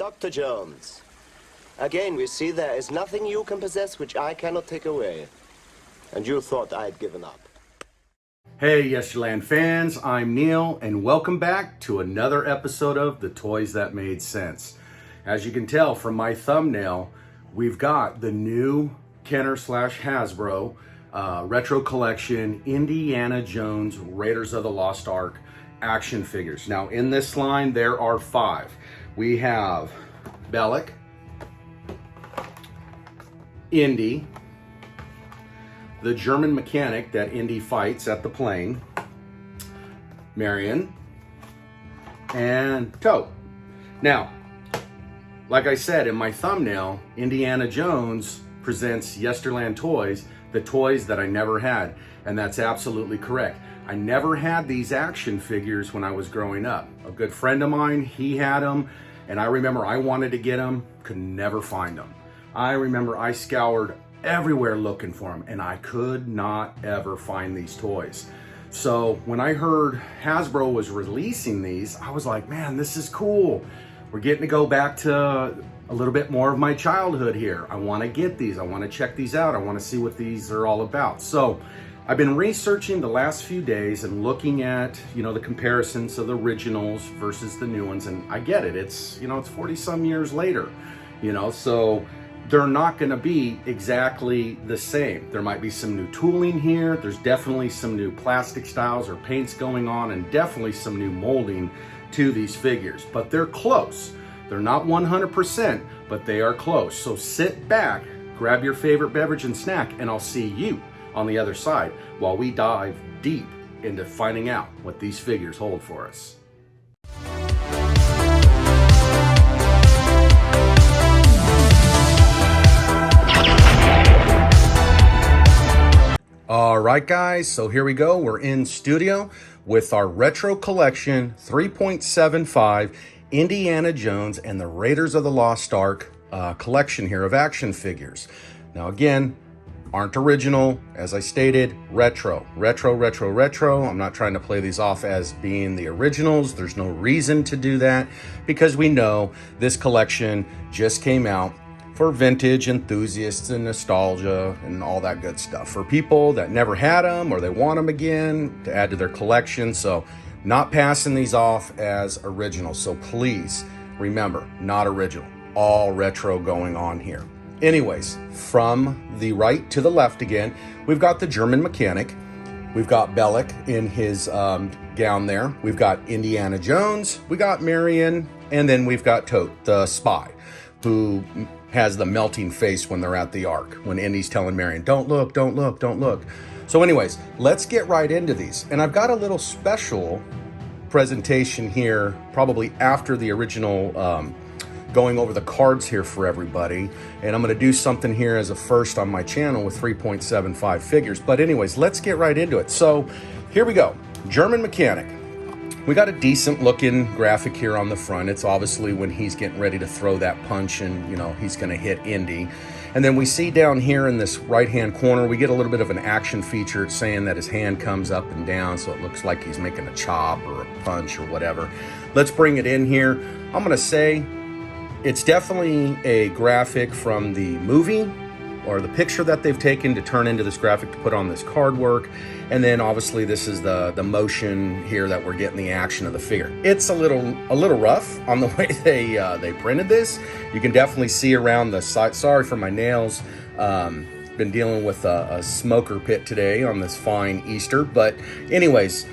Dr. Jones. Again, we see there is nothing you can possess which I cannot take away. And you thought I'd given up. Hey, Yesterland fans, I'm Neal, and welcome back to another episode of The Toys That Made Sense. As you can tell from my thumbnail, we've got the new Kenner/Hasbro retro collection Indiana Jones Raiders of the Lost Ark action figures. Now, in this line, there are 5. We have Bellic, Indy, the German mechanic that Indy fights at the plane, Marion, and Tote. Now, like I said in my thumbnail, Indiana Jones presents Yesterland Toys, the toys that I never had, and that's absolutely correct. I never had these action figures when I was growing up. A good friend of mine, he had them, and I remember I wanted to get them, could never find them. I remember I scoured everywhere looking for them, and I could not ever find these toys. So when I heard Hasbro was releasing these, I was like, man, this is cool. We're getting to go back to a little bit more of my childhood here. I want to get these. I want to check these out. I want to see what these are all about. So I've been researching the last few days and looking at, the comparisons of the originals versus the new ones. And I get it. It's 40 some years later, so they're not going to be exactly the same. There might be some new tooling here. There's definitely some new plastic styles or paints going on, and definitely some new molding to these figures, but they're close. They're not 100%, but they are close. So sit back, grab your favorite beverage and snack, and I'll see you on the other side while we dive deep into finding out what these figures hold for us. All right, guys, so here we go. We're in studio with our retro collection 3.75 Indiana Jones and the Raiders of the Lost Ark collection here of action figures. Now, again, aren't original, as I stated, retro. I'm not trying to play these off as being the originals. There's no reason to do that because we know this collection just came out for vintage enthusiasts and nostalgia and all that good stuff. For people that never had them or they want them again to add to their collection. So not passing these off as original. So please remember, not original, all retro going on here. Anyways, from the right to the left again, we've got the German mechanic. We've got Bellic in his gown there. We've got Indiana Jones. We got Marion. And then we've got Tote, the spy, who has the melting face when they're at the Ark, when Indy's telling Marion, don't look, don't look, don't look. So anyways, let's get right into these. And I've got a little special presentation here, probably after the original, going over the cards here for everybody. And I'm gonna do something here as a first on my channel with 3.75 figures. But anyways, let's get right into it. So here we go, German mechanic. We got a decent looking graphic here on the front. It's obviously when he's getting ready to throw that punch and, he's gonna hit Indy. And then we see down here in this right-hand corner, we get a little bit of an action feature saying that his hand comes up and down, so it looks like he's making a chop or a punch or whatever. Let's bring it in here. I'm gonna say it's definitely a graphic from the movie or the picture that they've taken to turn into this graphic to put on this card work. And then obviously this is the motion here that we're getting the action of the figure. It's a little rough on the way they printed this. You can definitely see around the side. Sorry for my nails. Been dealing with a smoker pit today on this fine Easter. But anyways,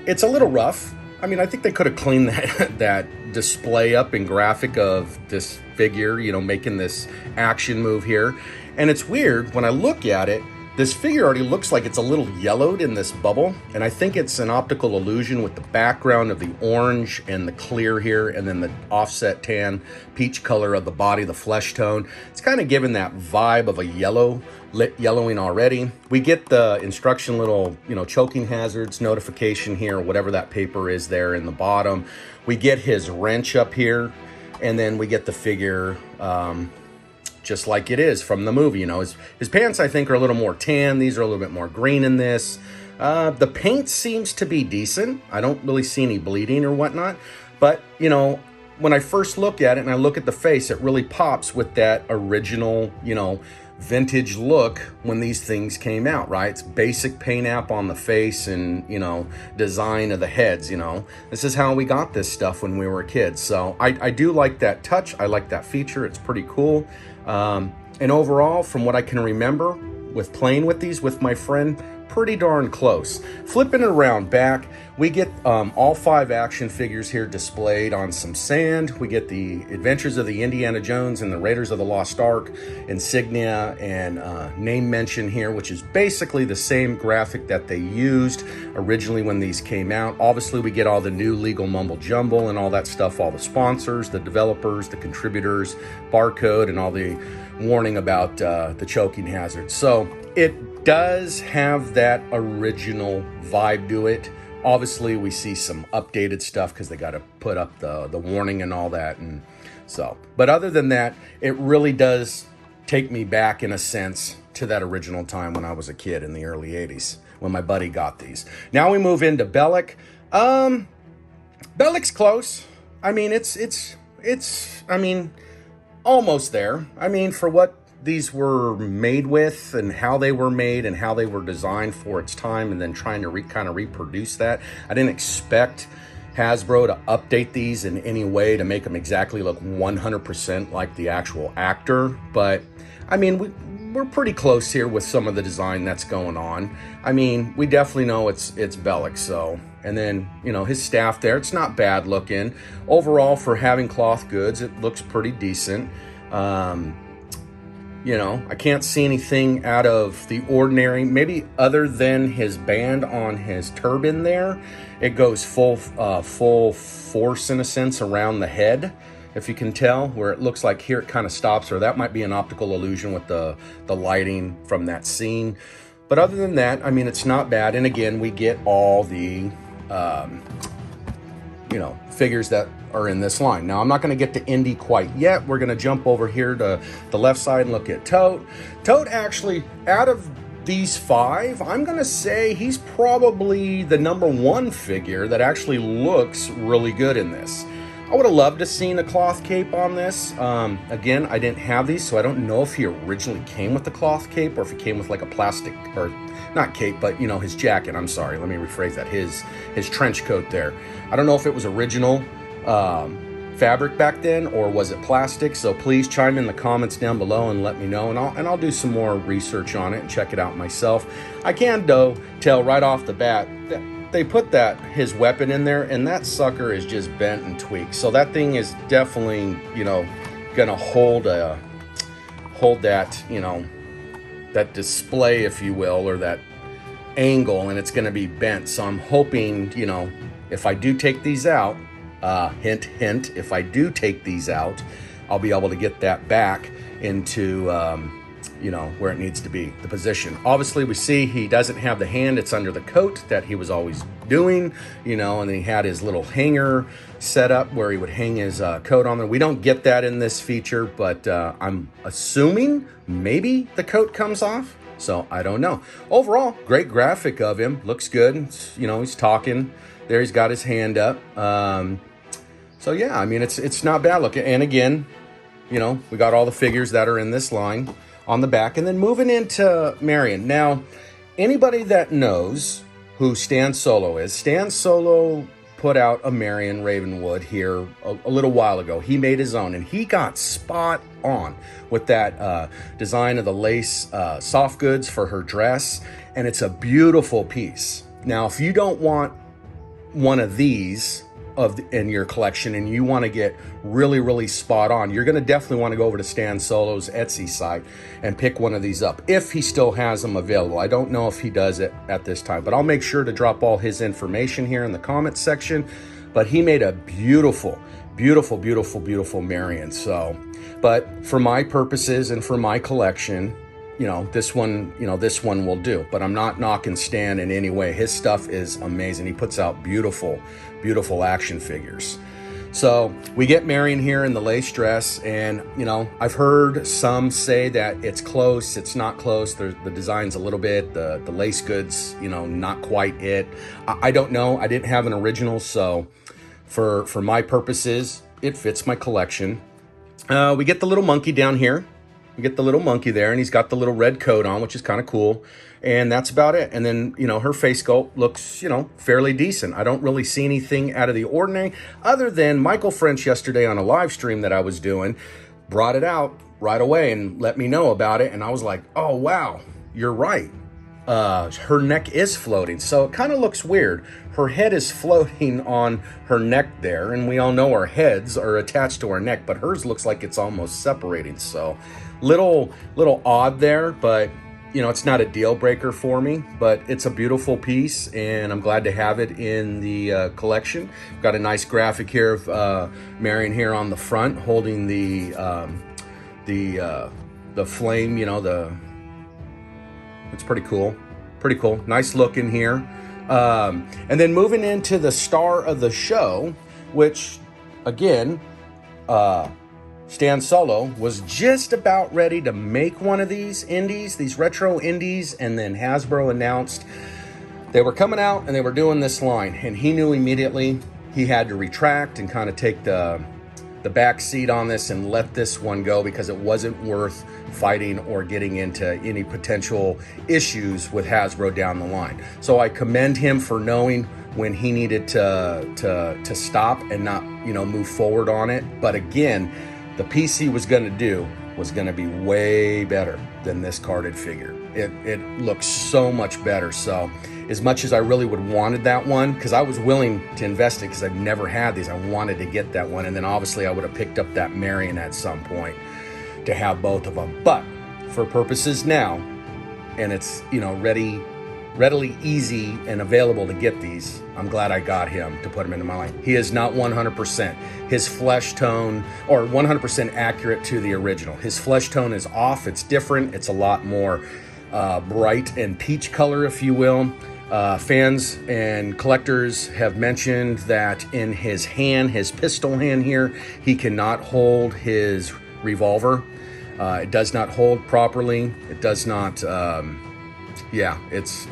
it's a little rough. I mean, I think they could have cleaned that display up in graphic of this figure, making this action move here. And it's weird, when I look at it, this figure already looks like it's a little yellowed in this bubble. And I think it's an optical illusion with the background of the orange and the clear here, and then the offset tan peach color of the body, the flesh tone. It's kind of giving that vibe of a yellowing already. We get the instruction little, choking hazards notification here, whatever that paper is there in the bottom. We get his wrench up here, and then we get the figure just like it is from the movie. His pants, I think, are a little more tan. These are a little bit more green in this. The paint seems to be decent. I don't really see any bleeding or whatnot, but when I first look at it and I look at the face, it really pops with that original, you know, vintage look when these things came out, right? It's basic paint app on the face and, you know, design of the heads, you know. This is how we got this stuff when we were kids. So I do like that touch. I like that feature. It's pretty cool. And overall, from what I can remember with playing with these with my friend, pretty darn close. Flipping it around back, we get all 5 action figures here displayed on some sand. We get the Adventures of the Indiana Jones and the Raiders of the Lost Ark insignia and name mention here, which is basically the same graphic that they used originally when these came out. Obviously, we get all the new legal mumble jumble and all that stuff, all the sponsors, the developers, the contributors, barcode, and all the warning about the choking hazard. So it does have that original vibe to it. Obviously, we see some updated stuff because they got to put up the warning and all that. And so, but other than that, it really does take me back in a sense to that original time when I was a kid in the early 80s when my buddy got these. Now we move into Bellic. Bellic's close. I mean, it's I mean, almost there. I mean, for what these were made with and how they were made and how they were designed for its time, and then trying to kind of reproduce that. I didn't expect Hasbro to update these in any way to make them exactly look 100% like the actual actor, but I mean, we're pretty close here with some of the design that's going on. I mean, we definitely know it's Bellic. So, and then, you know, his staff there, it's not bad looking overall for having cloth goods. It looks pretty decent. You know, I can't see anything out of the ordinary, maybe other than his band on his turban there. It goes full force in a sense around the head, if you can tell, where it looks like here it kind of stops, or that might be an optical illusion with the lighting from that scene. But other than that, I mean, it's not bad. And again, we get all the, you know, figures that are in this line. Now, I'm not going to get to Indy quite yet. We're going to jump over here to the left side and look at Tote. Tote, actually, out of these 5, I'm going to say he's probably the #1 figure that actually looks really good in this. I would have loved to seen a cloth cape on this. Again, I didn't have these, so I don't know if he originally came with the cloth cape or if he came with like a plastic, or not cape, but, you know, his jacket. I'm sorry, let me rephrase that. His trench coat there. I don't know if it was original fabric back then or was it plastic. So please chime in the comments down below and let me know, and I'll do some more research on it and check it out myself. I can though tell right off the bat that they put his weapon in there, and that sucker is just bent and tweaked. So that thing is definitely, you know, gonna hold that, you know, that display, if you will, or that angle, and it's gonna be bent. So I'm hoping, you know, if I do take these out, hint, hint, if I do take these out, I'll be able to get that back into, you know, where it needs to be, the position. Obviously, we see he doesn't have the hand. It's under the coat that he was always doing, you know, and then he had his little hanger set up where he would hang his coat on there. We don't get that in this feature, but I'm assuming maybe the coat comes off. So I don't know. Overall, great graphic of him. Looks good. It's, you know, he's talking. There he's got his hand up. So yeah, I mean, it's not bad looking. And again, you know, we got all the figures that are in this line on the back. And then moving into Marion. Now, anybody that knows who Stan Solo is, Stan Solo put out a Marion Ravenwood here a little while ago. He made his own, and he got spot on with that design of the lace soft goods for her dress. And it's a beautiful piece. Now, if you don't want one of these in your collection and you want to get really, really spot on, you're going to definitely want to go over to Stan Solo's Etsy site and pick one of these up if he still has them available. I don't know if he does it at this time, but I'll make sure to drop all his information here in the comments section. But he made a beautiful, beautiful, beautiful, beautiful Marion. So, but for my purposes and for my collection, you know, this one will do. But I'm not knocking Stan in any way. His stuff is amazing. He puts out beautiful, beautiful action figures. So we get Marion here in the lace dress, and, you know, I've heard some say that it's close. It's not close. The design's a little bit, the lace goods, you know, not quite it. I don't know. I didn't have an original, so for my purposes, it fits my collection. We get the little monkey down here. We get the little monkey there, and he's got the little red coat on, which is kind of cool. And that's about it. And then, you know, her face sculpt looks, you know, fairly decent. I don't really see anything out of the ordinary, other than Michael French yesterday on a live stream that I was doing, brought it out right away and let me know about it. And I was like, oh, wow, you're right. Her neck is floating, so it kind of looks weird. Her head is floating on her neck there, and we all know our heads are attached to our neck, but hers looks like it's almost separating. So little odd there, but you know, it's not a deal breaker for me, but it's a beautiful piece, and I'm glad to have it in the collection. Got a nice graphic here of Marion here on the front holding the flame, you know, it's pretty cool. Pretty cool. Nice look in here. And then moving into the star of the show, which, again, Stan Solo was just about ready to make one of these indies, these retro indies, and then Hasbro announced they were coming out and they were doing this line. And he knew immediately he had to retract and kind of take the back seat on this and let this one go, because it wasn't worth fighting or getting into any potential issues with Hasbro down the line. So I commend him for knowing when he needed to stop and not, you know, move forward on it. But again, the piece he was going to do was going to be way better than this carded figure. It looks so much better. So as much as I really would wanted that one, because I was willing to invest it because I've never had these, I wanted to get that one. And then obviously I would have picked up that Marion at some point to have both of them. But for purposes now, and it's, you know, readily easy and available to get these, I'm glad I got him to put him into my line. He is not 100% his flesh tone, or 100% accurate to the original. His flesh tone is off. It's different. It's a lot more bright and peach color, if you will. Fans and collectors have mentioned that in his hand, his pistol hand here, he cannot hold his revolver. It does not hold properly. It does not, yeah, it's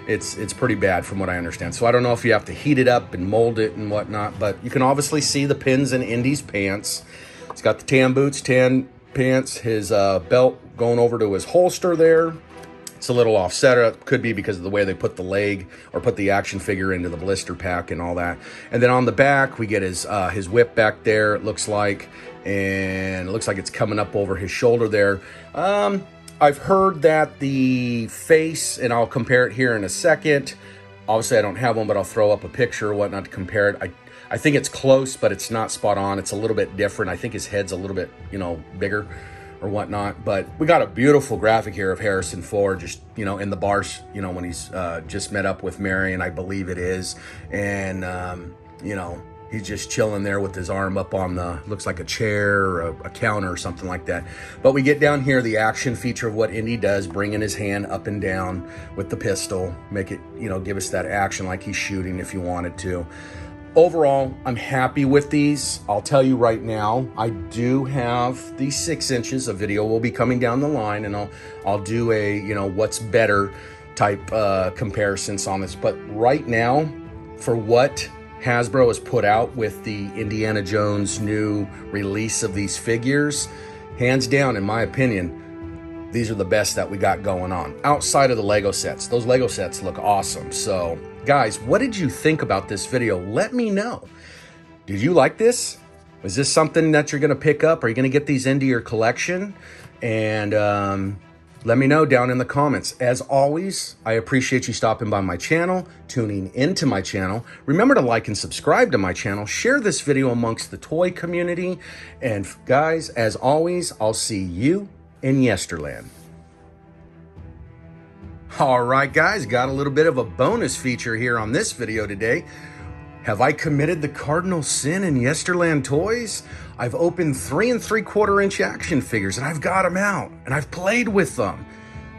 it's pretty bad from what I understand. So I don't know if you have to heat it up and mold it and whatnot, but you can obviously see the pins in Indy's pants. He's got the tan boots, tan pants, his belt going over to his holster there. It's a little offset. It could be because of the way they put the leg or put the action figure into the blister pack and all that. And then on the back, we get his whip back there, it looks like, and it looks like it's coming up over his shoulder there. I've heard that the face, and I'll compare it here in a second. Obviously, I don't have one, but I'll throw up a picture or whatnot to compare it. I think it's close, but it's not spot on. It's a little bit different. I think his head's a little bit, you know, bigger or whatnot. But we got a beautiful graphic here of Harrison Ford just, you know, in the bars, you know, when he's just met up with Marion, I believe it is. And, you know, he's just chilling there with his arm up on the, looks like a chair or a counter or something like that. But we get down here, the action feature of what Indy does, bringing his hand up and down with the pistol, make it, you know, give us that action like he's shooting if you wanted to. Overall, I'm happy with these. I'll tell you right now, I do have the 6 inches. A video will be coming down the line, and I'll do a, you know, what's better type comparisons on this. But right now, for what Hasbro has put out with the Indiana Jones new release of these figures, hands down, in my opinion, these are the best that we got going on. Outside of the Lego sets. Those Lego sets look awesome. So, guys, what did you think about this video? Let me know. Did you like this? Is this something that you're going to pick up? Are you going to get these into your collection? And let me know down in the comments. As always, I appreciate you stopping by my channel, tuning into my channel. Remember to like and subscribe to my channel. Share this video amongst the toy community. And guys, as always, I'll see you in Yesterland. All right, guys, got a little bit of a bonus feature here on this video today. Have I committed the cardinal sin in Yesterland Toys? I've opened 3 3/4 inch action figures, and I've got them out, and I've played with them.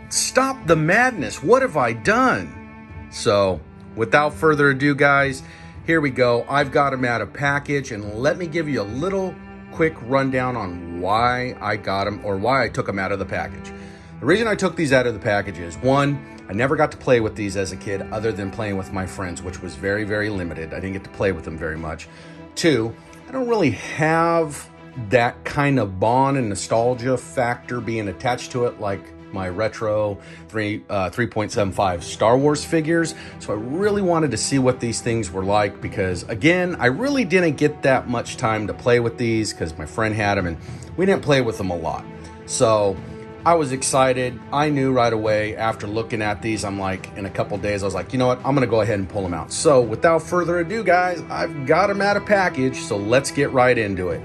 Stop the madness. What have I done? So, without further ado, guys, here we go. I've got them out of package, and let me give you a little quick rundown on why I got them, or why I took them out of the package. The reason I took these out of the package is, one, I never got to play with these as a kid other than playing with my friends, which was very, very limited. I didn't get to play with them very much. Two, I don't really have that kind of bond and nostalgia factor being attached to it like my retro 3.75 Star Wars figures. So I really wanted to see what these things were like, because again, I really didn't get that much time to play with these because my friend had them and we didn't play with them a lot. So I was excited. I knew right away after looking at these, I'm like, in a couple days, I was like, you know what, I'm gonna go ahead and pull them out. So without further ado, guys, I've got them out of package, so let's get right into it.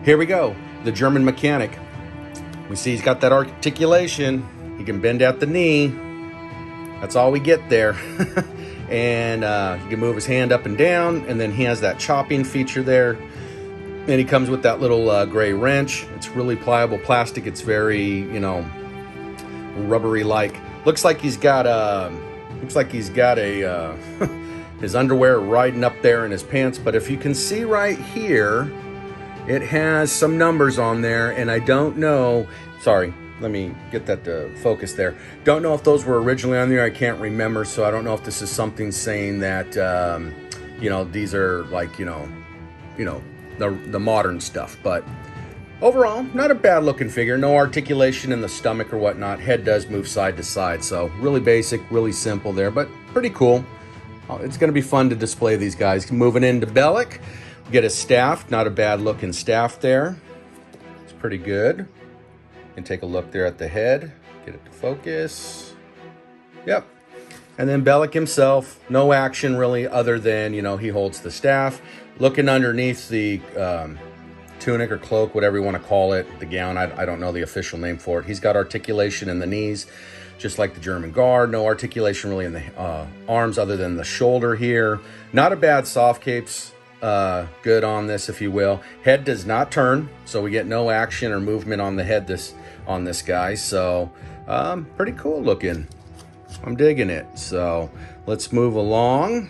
Here we go, the German mechanic. We see he's got that articulation. He can bend at the knee. That's all we get there. And he can move his hand up and down, and then he has that chopping feature there. And he comes with that little gray wrench. It's really pliable plastic. It's very, you know, rubbery like. Looks like he's got a his underwear riding up there in his pants. But if you can see right here, it has some numbers on there, and I don't know, sorry, let me get that to focus there. Don't know if those were originally on there. I can't remember, so I don't know if this is something saying that, you know, these are like, you know, the modern stuff. But overall, not a bad looking figure. No articulation in the stomach or whatnot. Head does move side to side, so really basic, really simple there, but pretty cool. It's going to be fun to display these guys. Moving into Bellic. Get a staff, not a bad looking staff there. It's pretty good. And take a look there at the head. Get it to focus. Yep. And then Bellic himself, no action really other than, you know, he holds the staff. Looking underneath the tunic or cloak, whatever you want to call it, the gown, I don't know the official name for it. He's got articulation in the knees, just like the German guard. No articulation really in the arms other than the shoulder here. Not a bad soft capes. Good on this, if you will. Head does not turn, so we get no action or movement on the head on this guy. So pretty cool looking. I'm digging it. So let's move along.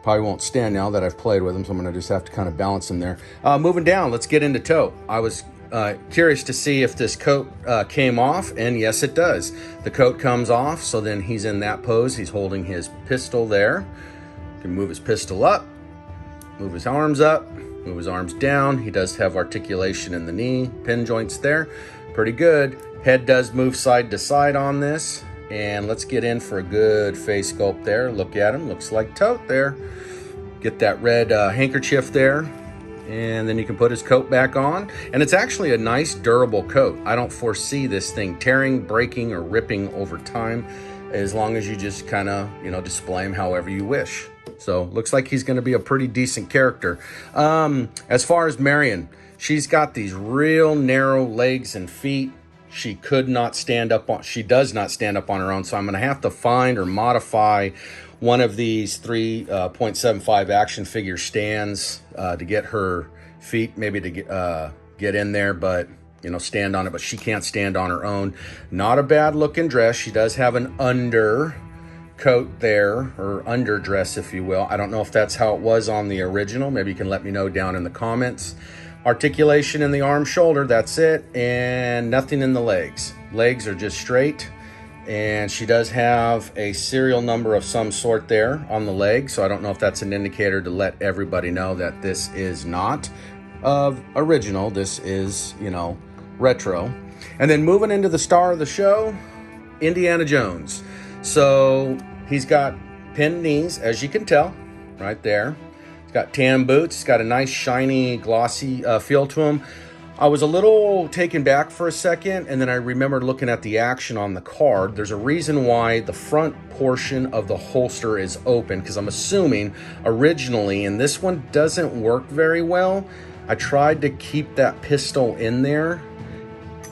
Probably won't stand now that I've played with him, so I'm gonna just have to kind of balance him there. Moving down, let's get into tote. I was curious to see if this coat came off, and yes it does. The coat comes off, so then he's in that pose. He's holding his pistol there. Can move his pistol up, move his arms up, move his arms down. He does have articulation in the knee, pin joints there. Pretty good. Head does move side to side on this. And let's get in for a good face sculpt there. Look at him, looks like tote there. Get that red handkerchief there. And then you can put his coat back on. And it's actually a nice durable coat. I don't foresee this thing tearing, breaking, or ripping over time, as long as you just kind of, you know, display him however you wish. So looks like he's going to be a pretty decent character. As far as Marion, she's got these real narrow legs and feet. She could not stand up on, she does not stand up on her own. So I'm going to have to find or modify one of these 3.75 action figure stands to get her feet maybe to get in there, but you know, stand on it, but she can't stand on her own. Not a bad looking dress. She does have an under coat there, or underdress, if you will. I don't know if that's how it was on the original. Maybe you can let me know down in the comments. Articulation in the arm, shoulder, that's it, and nothing in the legs. Legs are just straight, and she does have a serial number of some sort there on the leg, so I don't know if that's an indicator to let everybody know that this is not original. This is, you know, retro. And then moving into the star of the show, Indiana Jones. So he's got pinned knees, as you can tell, right there. He's got tan boots. He's got a nice, shiny, glossy feel to him. I was a little taken back for a second, and then I remembered looking at the action on the card. There's a reason why the front portion of the holster is open, because I'm assuming originally, and this one doesn't work very well, I tried to keep that pistol in there,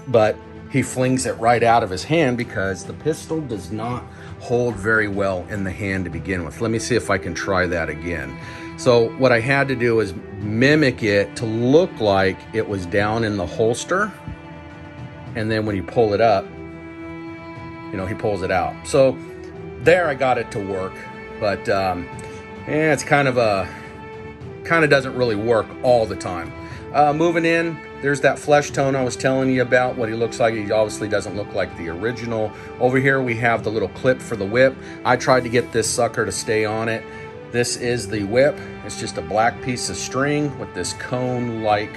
but he flings it right out of his hand because the pistol does not hold very well in the hand to begin with. Let me see if I can try that again. So what I had to do is mimic it to look like it was down in the holster, and then when you pull it up, you know, he pulls it out. So there I got it to work, but it's kind of doesn't really work all the time. Moving in, there's that flesh tone I was telling you about, what he looks like. He obviously doesn't look like the original. Over here we have the little clip for the whip. I tried to get this sucker to stay on it. This is the whip. It's just a black piece of string with this cone-like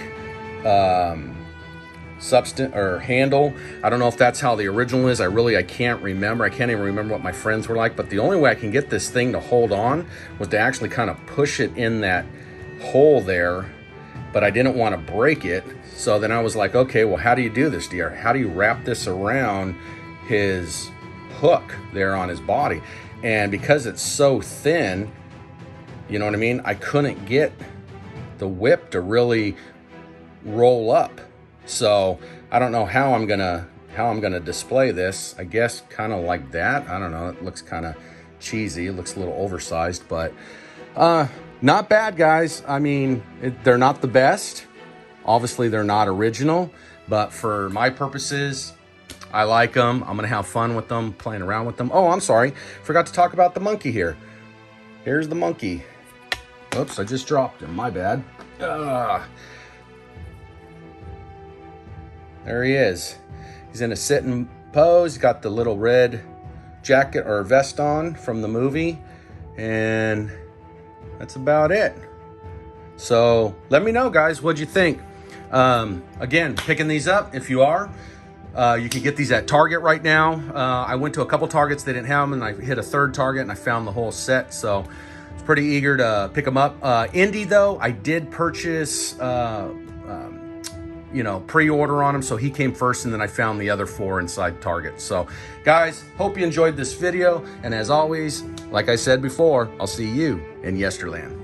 substance or handle. I don't know if that's how the original is. I can't remember. I can't even remember what my friends were like, but the only way I can get this thing to hold on was to actually kind of push it in that hole there, but I didn't want to break it. So then I was like, okay, well, how do you do this, dear? How do you wrap this around his hook there on his body? And because it's so thin, you know what I mean, I couldn't get the whip to really roll up. So I don't know how I'm gonna display this. I guess kind of like that. I don't know. It looks kind of cheesy. It looks a little oversized, but not bad, guys. I mean, they're not the best. Obviously, they're not original, but for my purposes, I like them. I'm gonna have fun with them, playing around with them. Oh, I'm sorry. Forgot to talk about the monkey here. Here's the monkey. Oops, I just dropped him. My bad. There he is. He's in a sitting pose. He's got the little red jacket or vest on from the movie. And that's about it. So let me know, guys, what'd you think? Again, picking these up if you are. You can get these at Target right now. I went to a couple Targets, they didn't have them, and I hit a third Target and I found the whole set. So it's pretty eager to pick them up. Indy though, I did purchase, pre-order on him, so he came first, and then I found the other 4 inside Target. So guys, hope you enjoyed this video, and as always, like I said before, I'll see you in Yesterland.